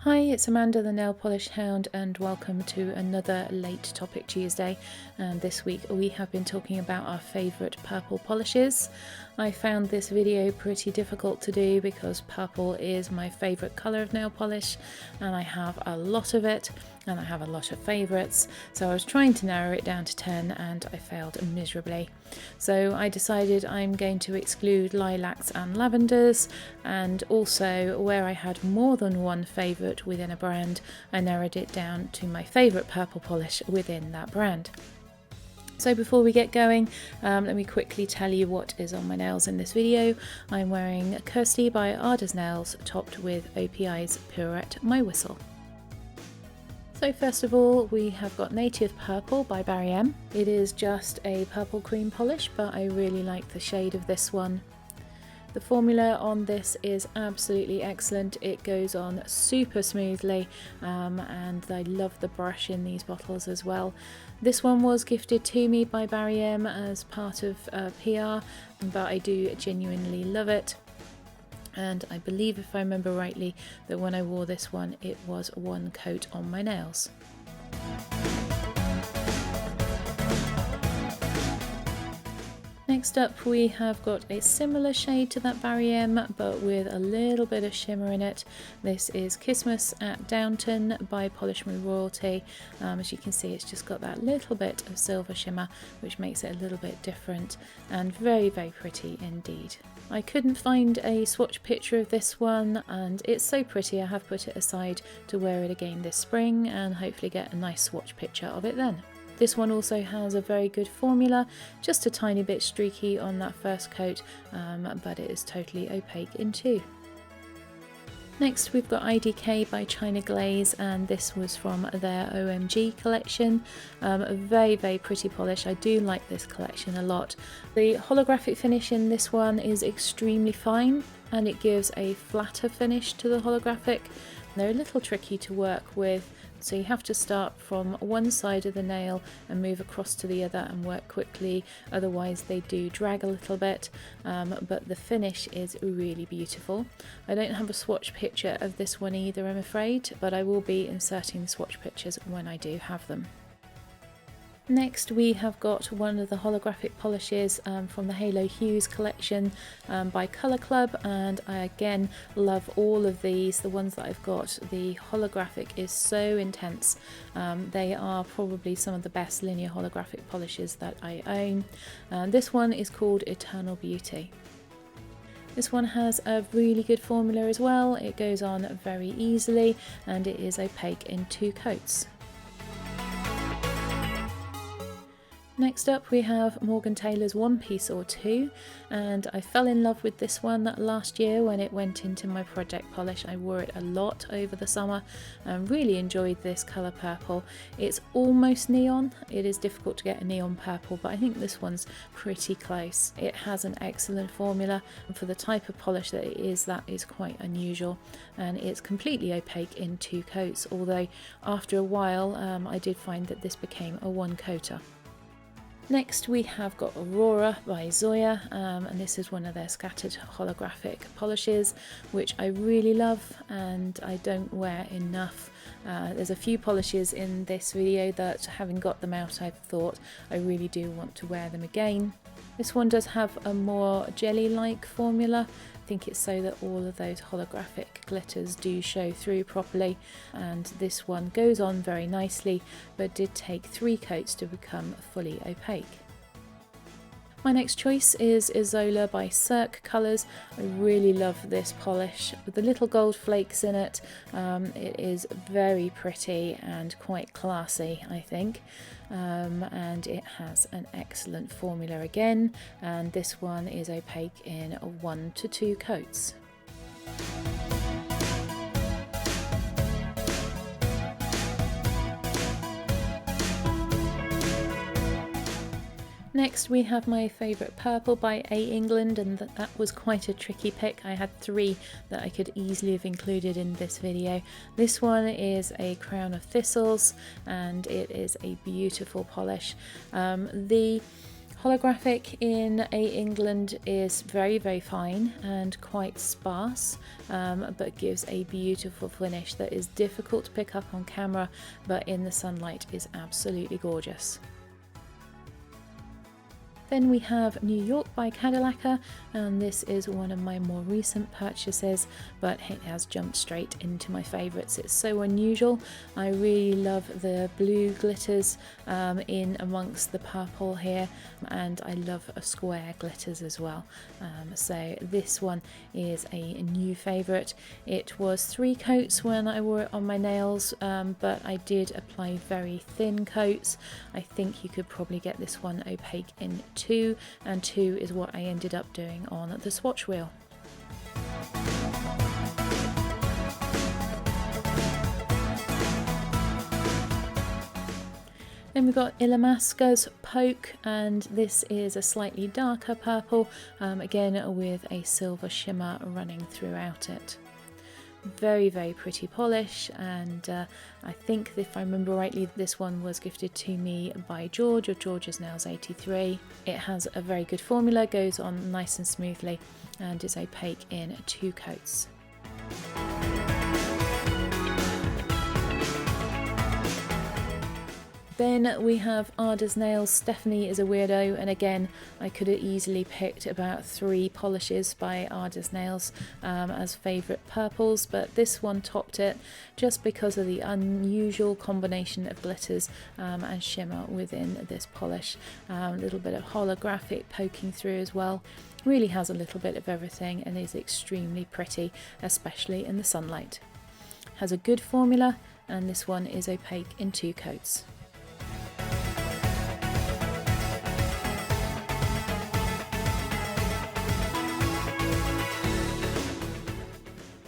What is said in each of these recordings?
Hi, it's Amanda the Nail Polish Hound and welcome to another late Topic Tuesday, and this week we have been talking about our favourite purple polishes. I found this video pretty difficult to do because purple is my favourite colour of nail polish and I have a lot of it and I have a lot of favourites, so I was trying to narrow it down to 10 and I failed miserably. So I decided I'm going to exclude lilacs and lavenders, and also where I had more than one favourite within a brand, I narrowed it down to my favourite purple polish within that brand. So before we get going, let me quickly tell you what is on my nails in this video. I'm wearing Kirsty by Ada's Nails, topped with OPI's Pirouette My Whistle. So first of all, we have got Native Purple by Barry M. It is just a purple cream polish, but I really like the shade of this one. The formula on this is absolutely excellent. It goes on super smoothly and I love the brush in these bottles as well. This one was gifted to me by Barry M as part of PR, but I do genuinely love it. And I believe, if I remember rightly, that when I wore this one it was one coat on my nails. Next up we have got a similar shade to that Barry M, but with a little bit of shimmer in it. This is Christmas at Downton by Polish Me Royalty. As you can see, it's just got that little bit of silver shimmer, which makes it a little bit different and very, very pretty indeed. I couldn't find a swatch picture of this one, and it's so pretty I have put it aside to wear it again this spring and hopefully get a nice swatch picture of it then. This one also has a very good formula, just a tiny bit streaky on that first coat, but it is totally opaque in two. Next we've got IDK by China Glaze, and this was from their OMG collection. A very, very pretty polish. I do like this collection a lot. The holographic finish in this one is extremely fine and it gives a flatter finish to the holographic. They're a little tricky to work with, so you have to start from one side of the nail and move across to the other and work quickly, otherwise they do drag a little bit, but the finish is really beautiful. I don't have a swatch picture of this one either, I'm afraid, but I will be inserting the swatch pictures when I do have them. Next we have got one of the holographic polishes from the Halo Hues collection by Colour Club, and I again love all of these. The ones that I've got, the holographic is so intense. They are probably some of the best linear holographic polishes that I own. This one is called Eternal Beauty. This one has a really good formula as well. It goes on very easily and it is opaque in two coats. Next up we have Morgan Taylor's One Piece or Two, and I fell in love with this one last year when it went into my project polish. I wore it a lot over the summer and really enjoyed this colour purple. It's almost neon. It is difficult to get a neon purple, but I think this one's pretty close. It has an excellent formula, and for the type of polish that it is, that is quite unusual, and it's completely opaque in two coats, although after a while I did find that this became a one coater. Next we have got Aurora by Zoya, and this is one of their scattered holographic polishes, which I really love and I don't wear enough. There's a few polishes in this video that, having got them out, I've thought I really do want to wear them again. This one does have a more jelly-like formula. I think it's so that all of those holographic glitters do show through properly, and this one goes on very nicely but did take 3 coats to become fully opaque. My next choice is Isola by Cirque Colours. I really love this polish with the little gold flakes in it. It is very pretty and quite classy, I think, and it has an excellent formula again, and this one is opaque in 1 to 2 coats. Next we have my favourite purple by A England, and that was quite a tricky pick. I had 3 that I could easily have included in this video. This one is a Crown of Thistles and it is a beautiful polish. The Holographic in A England is very fine and quite sparse, but gives a beautiful finish that is difficult to pick up on camera, but in the sunlight is absolutely gorgeous. Then we have New York by Cadillac, and this is one of my more recent purchases, but it has jumped straight into my favourites. It's so unusual. I really love the blue glitters in amongst the purple here, and I love square glitters as well. So this one is a new favourite. It was 3 coats when I wore it on my nails, but I did apply very thin coats. I think you could probably get this one opaque in 2, and 2 is what I ended up doing on the swatch wheel. Then we've got Illamasqua's Poke, and this is a slightly darker purple, again with a silver shimmer running throughout it. Very pretty polish, and I think if I remember rightly, this one was gifted to me by George of George's Nails 83. It has a very good formula, goes on nice and smoothly, and is opaque in 2 coats. Then we have Ada's Nails. Stephanie is a weirdo, and again I could have easily picked about 3 polishes by Ada's Nails as favourite purples, but this one topped it just because of the unusual combination of glitters and shimmer within this polish. A little bit of holographic poking through as well. Really has a little bit of everything and is extremely pretty, especially in the sunlight. Has a good formula, and this one is opaque in 2 coats.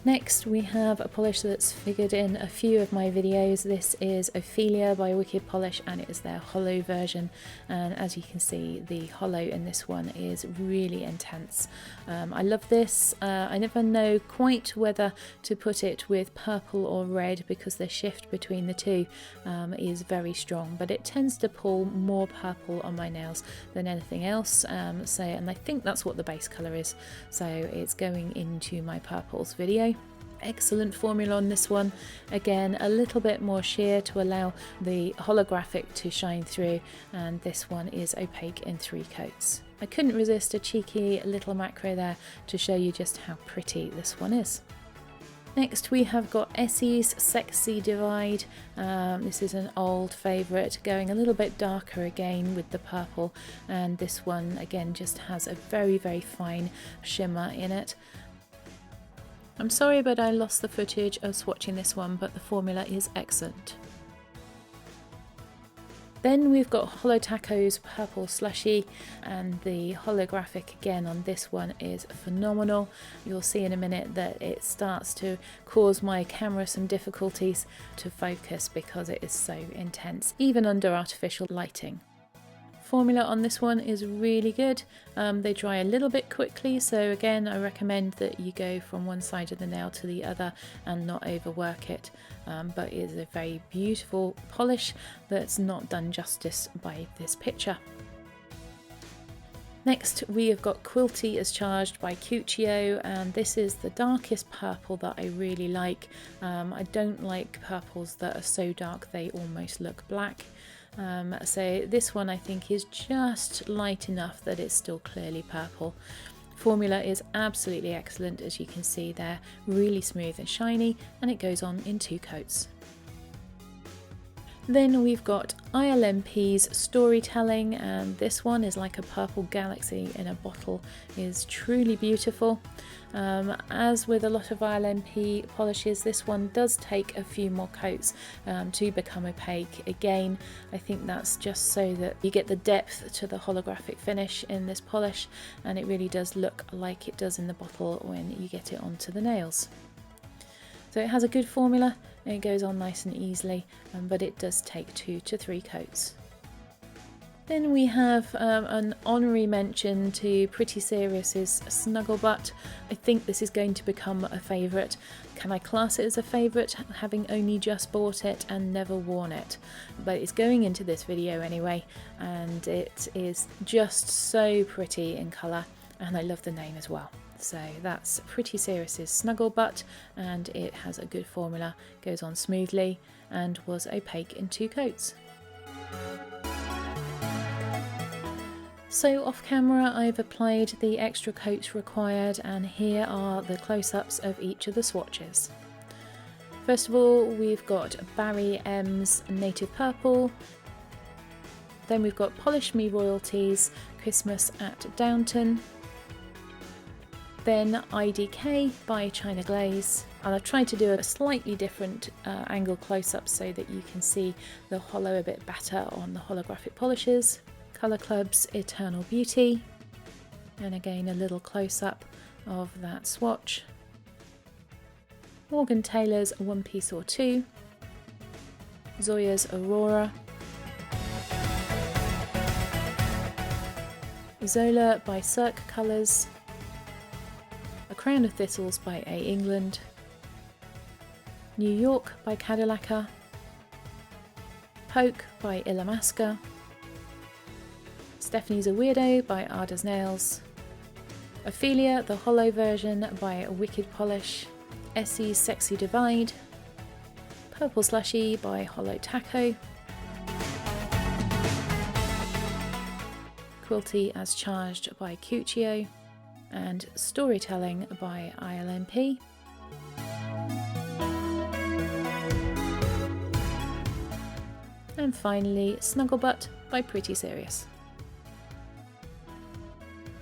Next we have a polish that's figured in a few of my videos. This is Ophelia by Wicked Polish, and it is their hollow version, and as you can see the hollow in this one is really intense. I love this. I never know quite whether to put it with purple or red because the shift between the two is very strong, but it tends to pull more purple on my nails than anything else, and I think that's what the base colour is, so it's going into my purples video. Excellent formula on this one. Again, a little bit more sheer to allow the holographic to shine through, and this one is opaque in 3 coats. I couldn't resist a cheeky little macro there to show you just how pretty this one is. Next we have got Essie's Sexy Divide. This is an old favourite, going a little bit darker again with the purple, and this one again just has a very fine shimmer in it. I'm sorry, but I lost the footage of swatching this one, but the formula is excellent. Then we've got Holo Taco's Purple Slushy, and the holographic again on this one is phenomenal. You'll see in a minute that it starts to cause my camera some difficulties to focus because it is so intense, even under artificial lighting. Formula on this one is really good. They dry a little bit quickly, so again I recommend that you go from one side of the nail to the other and not overwork it, but it is a very beautiful polish that's not done justice by this picture. Next we have got Quilty as Charged by Cuccio, and this is the darkest purple that I really like. I don't like purples that are so dark they almost look black. So this one I think is just light enough that it's still clearly purple. Formula is absolutely excellent, as you can see there, really smooth and shiny, and it goes on in 2 coats. Then we've got ILMP's Storytelling, and this one is like a purple galaxy in a bottle. It is truly beautiful. As with a lot of ILMP polishes, this one does take a few more coats to become opaque. Again, I think that's just so that you get the depth to the holographic finish in this polish, and it really does look like it does in the bottle when you get it onto the nails. So it has a good formula, and it goes on nice and easily, but it does take 2 to 3 coats. Then we have an honorary mention to Pretty Serious's Snuggle Butt. I think this is going to become a favourite. Can I class it as a favourite, having only just bought it and never worn it? But it's going into this video anyway, and it is just so pretty in colour, and I love the name as well. So that's Pretty Serious's Snuggle Butt, and it has a good formula, goes on smoothly, and was opaque in 2 coats. So off camera I've applied the extra coats required, and here are the close-ups of each of the swatches. First of all, we've got Barry M's Native Purple, then we've got Polish Me Royalties Christmas at Downton, then IDK by China Glaze, and I've tried to do a slightly different angle close-up so that you can see the hollow a bit better on the holographic polishes. Colour Club's Eternal Beauty, and again a little close-up of that swatch. Morgan Taylor's One Piece or Two, Zoya's Aurora, Zola by Cirque Colours, A Crown of Thistles by A. England, New York by Cadillaca, Poke by Ilamasca, Stephanie's a Weirdo by Ada's Nails, Ophelia the Hollow version by Wicked Polish, Essie's Sexy Divide, Purple Slushy by Hollow Taco, Quilty as Charged by Cuccio, and Storytelling by ILMP. And finally Snuggle Butt by Pretty Serious.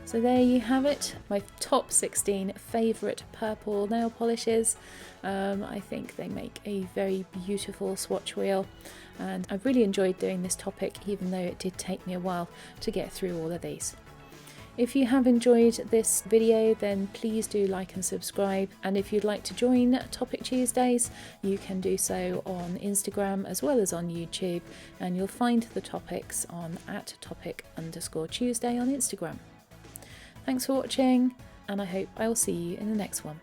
So there you have it, my top 16 favourite purple nail polishes. I think they make a very beautiful swatch wheel, and I've really enjoyed doing this topic, even though it did take me a while to get through all of these. If you have enjoyed this video, then please do like and subscribe, and if you'd like to join Topic Tuesdays, you can do so on Instagram as well as on YouTube, and you'll find the topics on @topic_Tuesday on Instagram. Thanks for watching, and I hope I will see you in the next one.